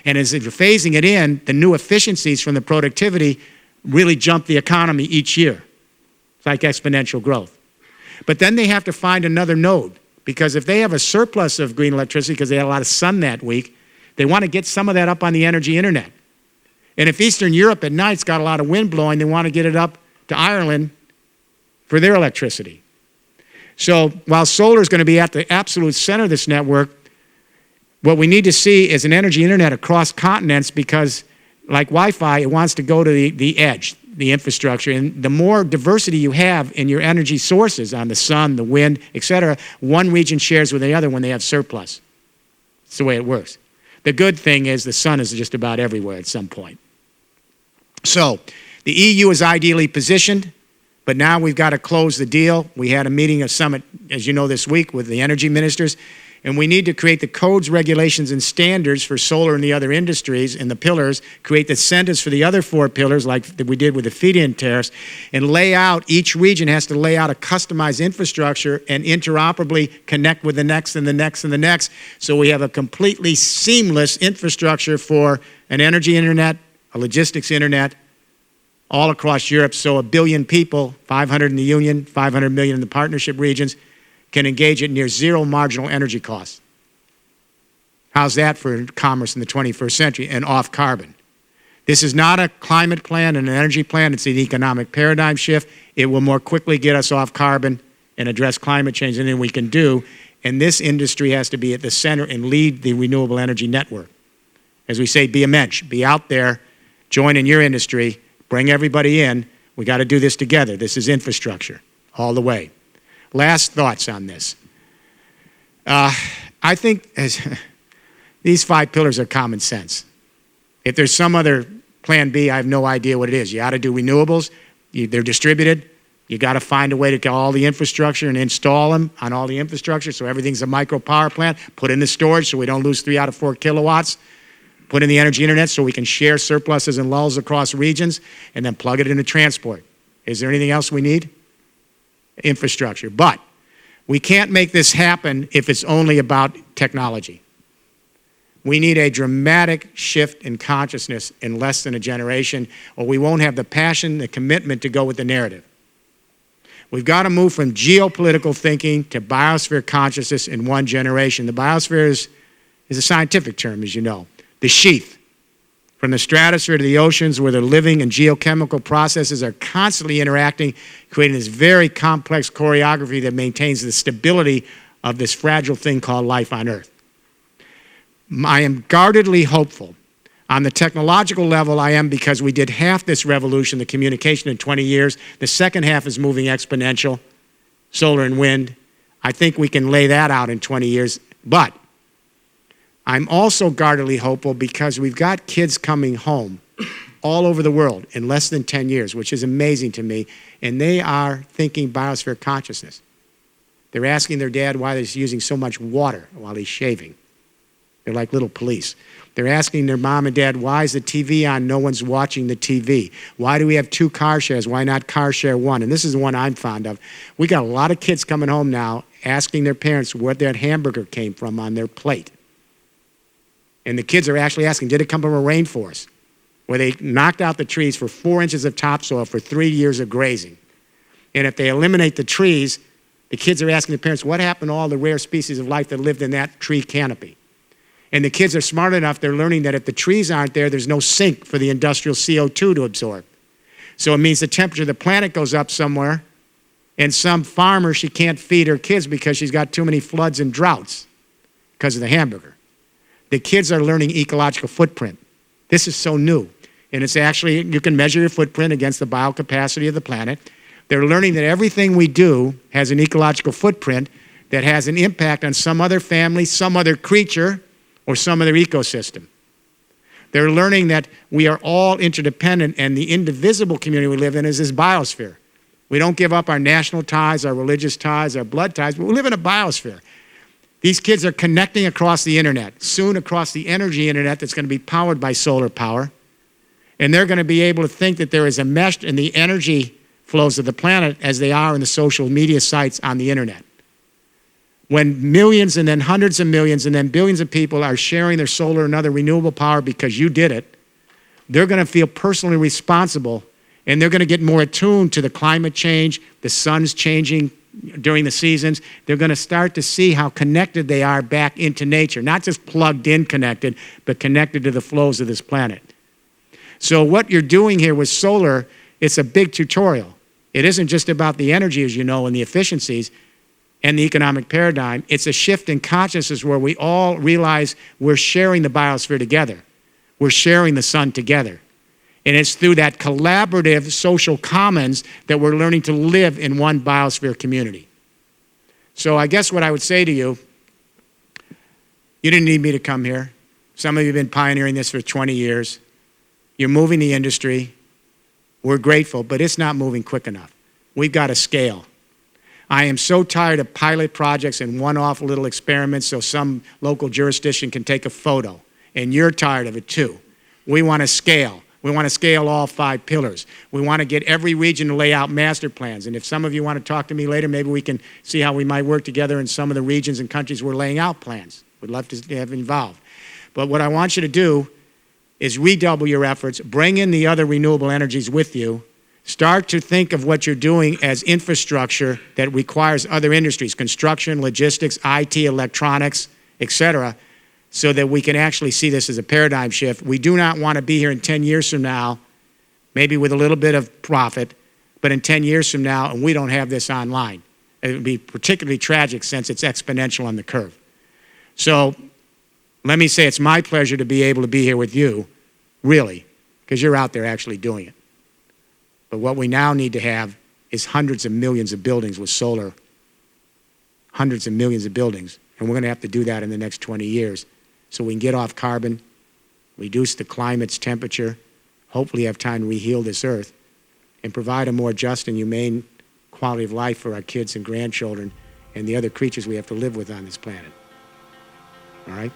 And as you're phasing it in, the new efficiencies from the productivity really jump the economy each year. It's like exponential growth. But then they have to find another node, because if they have a surplus of green electricity because they had a lot of sun that week, they want to get some of that up on the energy internet. And if Eastern Europe at night's got a lot of wind blowing, they want to get it up to Ireland for their electricity. So while solar is going to be at the absolute center of this network, what we need to see is an energy internet across continents, because like Wi-Fi, it wants to go to the edge, the infrastructure. And the more diversity you have in your energy sources on the sun, the wind, et cetera, one region shares with the other when they have surplus. It's the way it works. The good thing is the sun is just about everywhere at some point. So the EU is ideally positioned, but now we've got to close the deal. We had a meeting, a summit, as you know, this week with the energy ministers, and we need to create the codes, regulations, and standards for solar and the other industries and the pillars, create the incentives for the other four pillars like we did with the feed-in tariffs, and lay out, each region has to lay out a customized infrastructure and interoperably connect with the next and the next and the next, so we have a completely seamless infrastructure for an energy internet, a logistics internet, all across Europe, so 1 billion people, 500 in the Union, 500 million in the partnership regions, can engage at near zero marginal energy costs. How's that for commerce in the 21st century and off carbon? This is not a climate plan and an energy plan, it's an economic paradigm shift. It will more quickly get us off carbon and address climate change than we can do, and this industry has to be at the center and lead the renewable energy network. As we say, be a mensch, be out there, join in your industry, bring everybody in. We got to do this together. This is infrastructure all the way. Last thoughts on this. I think these 5 pillars are common sense. If there's some other plan B, I have no idea what it is. You got to do renewables. They're distributed. You got to find a way to get all the infrastructure and install them on all the infrastructure so everything's a micro power plant. Put in the storage so we don't lose 3 out of 4 kilowatts. Put in the energy internet so we can share surpluses and lulls across regions, and then plug it into transport. Is there anything else we need? Infrastructure. But We can't make this happen if it's only about technology. We need a dramatic shift in consciousness in less than a generation, or we won't have the passion, the commitment to go with the narrative. We've got to move from geopolitical thinking to biosphere consciousness in one generation. The biosphere is a scientific term, as you know. The sheath, from the stratosphere to the oceans, where the living and geochemical processes are constantly interacting, creating this very complex choreography that maintains the stability of this fragile thing called life on Earth. I am guardedly hopeful. On the technological level, I am, because we did half this revolution, the communication, in 20 years. The second half is moving exponential, solar and wind. I think we can lay that out in 20 years. But I'm also guardedly hopeful because we've got kids coming home all over the world in less than 10 years, which is amazing to me, and they are thinking biosphere consciousness. They're asking their dad why he's using so much water while he's shaving. They're like little police. They're asking their mom and dad, why is the TV on? No one's watching the TV. Why do we have 2 car shares? Why not car share 1? And this is the one I'm fond of. We got a lot of kids coming home now asking their parents where that hamburger came from on their plate. And the kids are actually asking, did it come from a rainforest where they knocked out the trees for 4 inches of topsoil for 3 years of grazing? And if they eliminate the trees, the kids are asking the parents, what happened to all the rare species of life that lived in that tree canopy? And the kids are smart enough, they're learning that if the trees aren't there, there's no sink for the industrial CO2 to absorb. So it means the temperature of the planet goes up somewhere, and some farmer, she can't feed her kids because she's got too many floods and droughts because of the hamburger. The kids are learning ecological footprint. This is so new. And it's actually, you can measure your footprint against the biocapacity of the planet. They're learning that everything we do has an ecological footprint that has an impact on some other family, some other creature, or some other ecosystem. They're learning that we are all interdependent, and the indivisible community we live in is this biosphere. We don't give up our national ties, our religious ties, our blood ties, but we live in a biosphere. These kids are connecting across the internet, soon across the energy internet that's going to be powered by solar power. And they're going to be able to think that there is a mesh in the energy flows of the planet as they are in the social media sites on the internet. When millions and then hundreds of millions and then billions of people are sharing their solar and other renewable power because you did it, they're going to feel personally responsible, and they're going to get more attuned to the climate change, the sun's changing during the seasons. They're going to start to see how connected they are back into nature, not just plugged in connected, but connected to the flows of this planet. So what you're doing here with solar, it's a big tutorial. It isn't just about the energy, as you know, and the efficiencies and the economic paradigm. It's a shift in consciousness where we all realize we're sharing the biosphere together. We're sharing the sun together. And it's through that collaborative social commons that we're learning to live in one biosphere community. So I guess what I would say to you, you didn't need me to come here. Some of you have been pioneering this for 20 years. You're moving the industry. We're grateful, but it's not moving quick enough. We've got to scale. I am so tired of pilot projects and one-off little experiments so some local jurisdiction can take a photo. And you're tired of it too. We want to scale. We want to scale all 5 pillars. We want to get every region to lay out master plans. And if some of you want to talk to me later, maybe we can see how we might work together in some of the regions and countries we're laying out plans. We'd love to have involved. But what I want you to do is redouble your efforts, bring in the other renewable energies with you, start to think of what you're doing as infrastructure that requires other industries, construction, logistics, IT, electronics, etc., so that we can actually see this as a paradigm shift. We do not want to be here in 10 years from now, maybe with a little bit of profit, but in 10 years from now, and we don't have this online. It would be particularly tragic since it's exponential on the curve. So let me say it's my pleasure to be able to be here with you, really, because you're out there actually doing it. But what we now need to have is hundreds of millions of buildings with solar, hundreds of millions of buildings. And we're going to have to do that in the next 20 years so we can get off carbon, reduce the climate's temperature, hopefully have time to reheal this earth, and provide a more just and humane quality of life for our kids and grandchildren and the other creatures we have to live with on this planet. All right?